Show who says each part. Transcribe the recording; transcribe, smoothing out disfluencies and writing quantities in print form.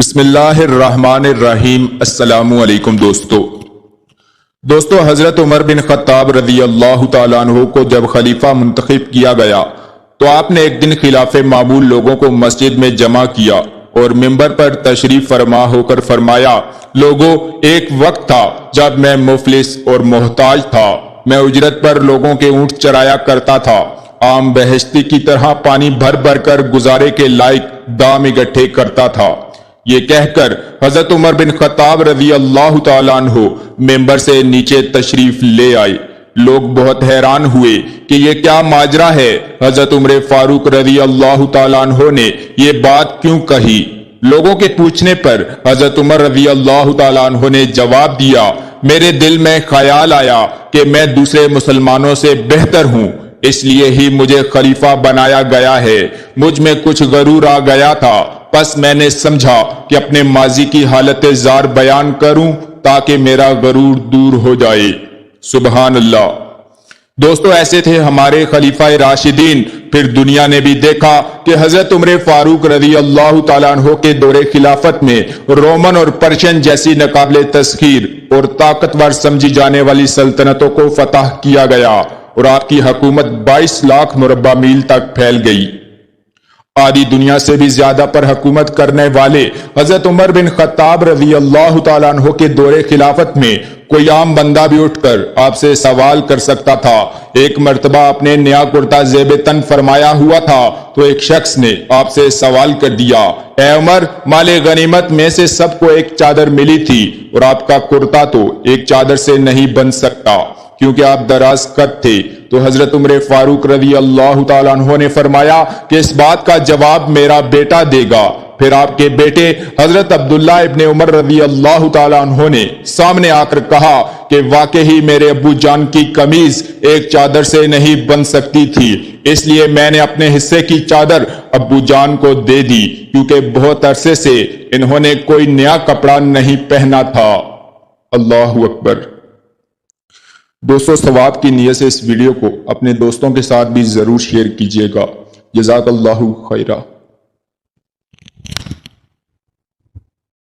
Speaker 1: بسم اللہ الرحمن الرحیم۔ السلام علیکم دوستو حضرت عمر بن خطاب رضی اللہ تعالیٰ عنہ کو جب خلیفہ منتخب کیا گیا تو آپ نے ایک دن خلاف معمول لوگوں کو مسجد میں جمع کیا اور منبر پر تشریف فرما ہو کر فرمایا، لوگوں، ایک وقت تھا جب میں مفلس اور محتاج تھا۔ میں اجرت پر لوگوں کے اونٹ چرایا کرتا تھا، عام بہشتی کی طرح پانی بھر بھر کر گزارے کے لائق دام اکٹھے کرتا تھا۔ یہ کہہ کر حضرت عمر بن خطاب رضی اللہ تعالیٰ عنہ ممبر سے نیچے تشریف لے آئے۔ لوگ بہت حیران ہوئے کہ یہ کیا ماجرا ہے، حضرت عمر فاروق رضی اللہ تعالیٰ عنہ نے یہ بات کیوں کہی؟ لوگوں کے پوچھنے پر حضرت عمر رضی اللہ تعالیٰ عنہ نے جواب دیا، میرے دل میں خیال آیا کہ میں دوسرے مسلمانوں سے بہتر ہوں، اس لیے ہی مجھے خلیفہ بنایا گیا ہے۔ مجھ میں کچھ غرور آ گیا تھا، پس میں نے سمجھا کہ اپنے ماضی کی حالت زار بیان کروں تاکہ میرا غرور دور ہو جائے۔ سبحان اللہ۔ دوستو، ایسے تھے ہمارے خلیفہ راشدین۔ پھر دنیا نے بھی دیکھا کہ حضرت عمر فاروق رضی اللہ تعالیٰ عنہ کے دور خلافت میں رومن اور پرشین جیسی ناقابل تسخیر اور طاقتور سمجھی جانے والی سلطنتوں کو فتح کیا گیا اور آپ کی حکومت 22 لاکھ مربع میل تک پھیل گئی۔ آدھی دنیا سے بھی زیادہ پر حکومت کرنے والے حضرت عمر بن خطاب رضی اللہ تعالیٰ عنہ کے دور خلافت میں کوئی عام بندہ بھی اٹھ کر آپ سے سوال کر سکتا تھا۔ ایک مرتبہ اپنے نیا کرتا زیب تن فرمایا ہوا تھا تو ایک شخص نے آپ سے سوال کر دیا، اے عمر، مال غنیمت میں سے سب کو ایک چادر ملی تھی اور آپ کا کرتا تو ایک چادر سے نہیں بن سکتا کیونکہ آپ دراز قد تھے۔ تو حضرت عمر فاروق رضی اللہ تعالیٰ عنہ نے فرمایا کہ اس بات کا جواب میرا بیٹا دے گا۔ پھر آپ کے بیٹے حضرت عبداللہ ابن عمر رضی اللہ تعالیٰ عنہ نے سامنے آ کر کہا کہ واقعی میرے ابو جان کی قمیض ایک چادر سے نہیں بن سکتی تھی، اس لیے میں نے اپنے حصے کی چادر ابو جان کو دے دی کیونکہ بہت عرصے سے انہوں نے کوئی نیا کپڑا نہیں پہنا تھا۔ اللہ اکبر۔ دوستو، ثواب کی نیت سے اس ویڈیو کو اپنے دوستوں کے ساتھ بھی ضرور شیئر کیجیے گا۔ جزاک اللہ خیرہ۔